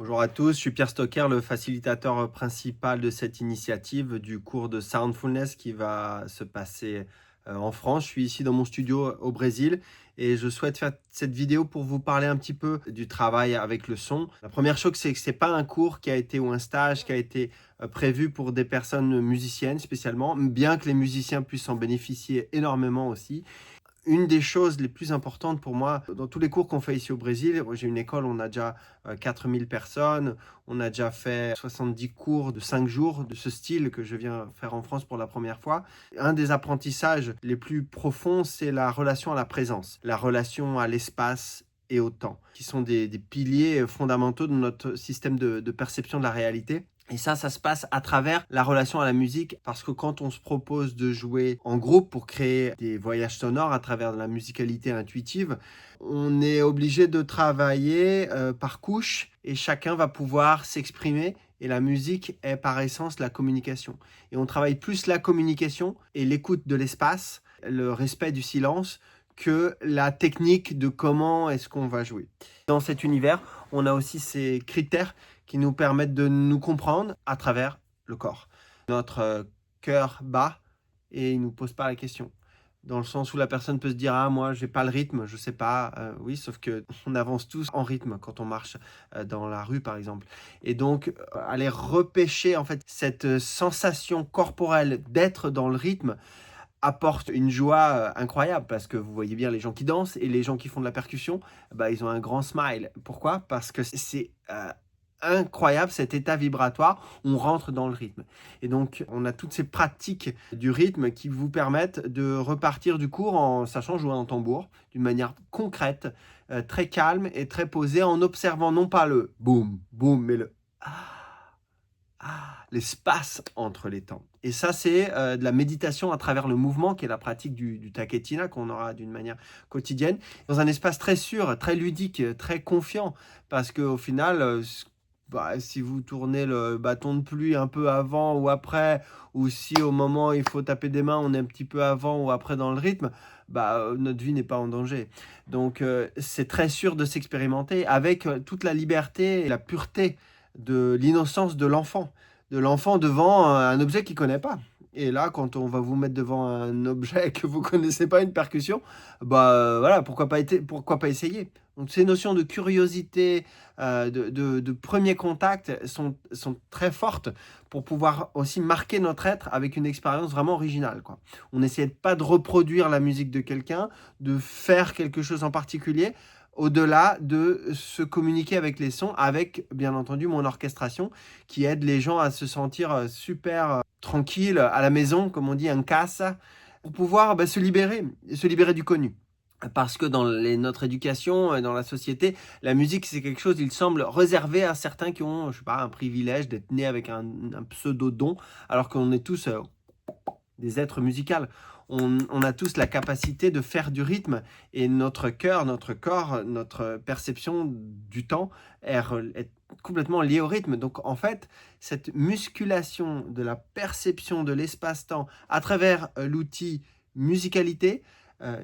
Bonjour à tous, je suis Pierre Stocker, le facilitateur principal de cette initiative du cours de Soundfulness qui va se passer en France. Je suis ici dans mon studio au Brésil et je souhaite faire cette vidéo pour vous parler un petit peu du travail avec le son. La première chose, c'est que ce n'est pas un cours qui a été ou un stage qui a été prévu pour des personnes musiciennes spécialement, bien que les musiciens puissent en bénéficier énormément aussi. Une des choses les plus importantes pour moi, dans tous les cours qu'on fait ici au Brésil, j'ai une école, on a déjà 4000 personnes, on a déjà fait 70 cours de 5 jours de ce style que je viens faire en France pour la première fois. Un des apprentissages les plus profonds, c'est la relation à la présence, la relation à l'espace et au temps, qui sont des piliers fondamentaux de notre système de perception de la réalité. Et ça se passe à travers la relation à la musique, parce que quand on se propose de jouer en groupe pour créer des voyages sonores à travers de la musicalité intuitive, on est obligé de travailler par couches et chacun va pouvoir s'exprimer. Et la musique est par essence la communication. Et on travaille plus la communication et l'écoute de l'espace, le respect du silence, que la technique de comment est-ce qu'on va jouer. Dans cet univers, on a aussi ces critères qui nous permettent de nous comprendre à travers le corps. Notre cœur bat et il ne nous pose pas la question. Dans le sens où la personne peut se dire « Ah, moi, j'ai pas le rythme, je sais pas. » Oui, sauf qu'on avance tous en rythme quand on marche dans la rue, par exemple. Et donc, aller repêcher en fait cette sensation corporelle d'être dans le rythme apporte une joie incroyable, parce que vous voyez bien les gens qui dansent et les gens qui font de la percussion, bah, ils ont un grand smile. Pourquoi? Parce que c'est incroyable cet état vibratoire, on rentre dans le rythme. Et donc, on a toutes ces pratiques du rythme qui vous permettent de repartir du cours en sachant jouer un tambour d'une manière concrète, très calme et très posée, en observant non pas le boum, boum, mais le l'espace entre les temps. Et ça, c'est de la méditation à travers le mouvement, qui est la pratique du taketina, qu'on aura d'une manière quotidienne, dans un espace très sûr, très ludique, très confiant, parce qu'au final, si vous tournez le bâton de pluie un peu avant ou après, ou si au moment où il faut taper des mains, on est un petit peu avant ou après dans le rythme, notre vie n'est pas en danger. Donc, c'est très sûr de s'expérimenter avec toute la liberté et la pureté de l'innocence de l'enfant devant un objet qu'il ne connaît pas. Et là, quand on va vous mettre devant un objet que vous ne connaissez pas, une percussion, voilà, pourquoi pas essayer. Donc ces notions de curiosité, de premier contact sont très fortes pour pouvoir aussi marquer notre être avec une expérience vraiment originale, quoi. On n'essaie pas de reproduire la musique de quelqu'un, de faire quelque chose en particulier, au-delà de se communiquer avec les sons, avec bien entendu mon orchestration qui aide les gens à se sentir super tranquilles à la maison, comme on dit, en casa, pour pouvoir se libérer du connu. Parce que dans notre éducation, dans la société, la musique, c'est quelque chose, il semble, réservé à certains qui ont, je sais pas, un privilège d'être nés avec un pseudo-don, alors qu'on est tous des êtres musicaux. On a tous la capacité de faire du rythme, et notre cœur, notre corps, notre perception du temps est complètement liée au rythme. Donc en fait, cette musculation de la perception de l'espace-temps à travers l'outil musicalité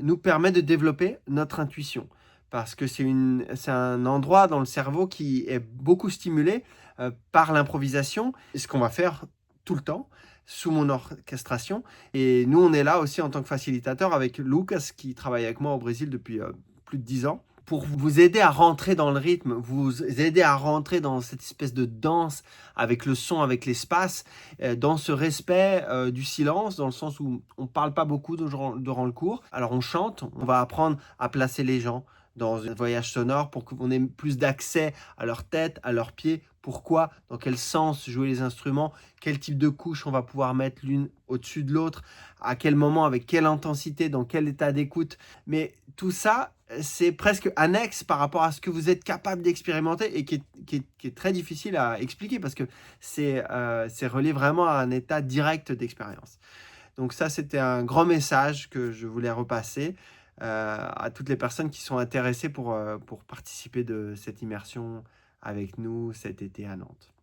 nous permet de développer notre intuition. Parce que c'est un endroit dans le cerveau qui est beaucoup stimulé par l'improvisation, ce qu'on va faire tout le temps sous mon orchestration. Et nous, on est là aussi en tant que facilitateur avec Lucas, qui travaille avec moi au Brésil depuis plus de 10 ans, pour vous aider à rentrer dans le rythme, vous aider à rentrer dans cette espèce de danse avec le son, avec l'espace, dans ce respect du silence, dans le sens où on ne parle pas beaucoup durant le cours. Alors on chante, on va apprendre à placer les gens dans un voyage sonore pour qu'on ait plus d'accès à leur tête, à leurs pieds. Pourquoi, dans quel sens jouer les instruments, quel type de couche on va pouvoir mettre l'une au-dessus de l'autre, à quel moment, avec quelle intensité, dans quel état d'écoute. Mais tout ça, c'est presque annexe par rapport à ce que vous êtes capable d'expérimenter, et qui est très difficile à expliquer, parce que c'est relié vraiment à un état direct d'expérience. Donc ça, c'était un grand message que je voulais repasser à toutes les personnes qui sont intéressées pour participer de cette immersion avec nous cet été à Nantes.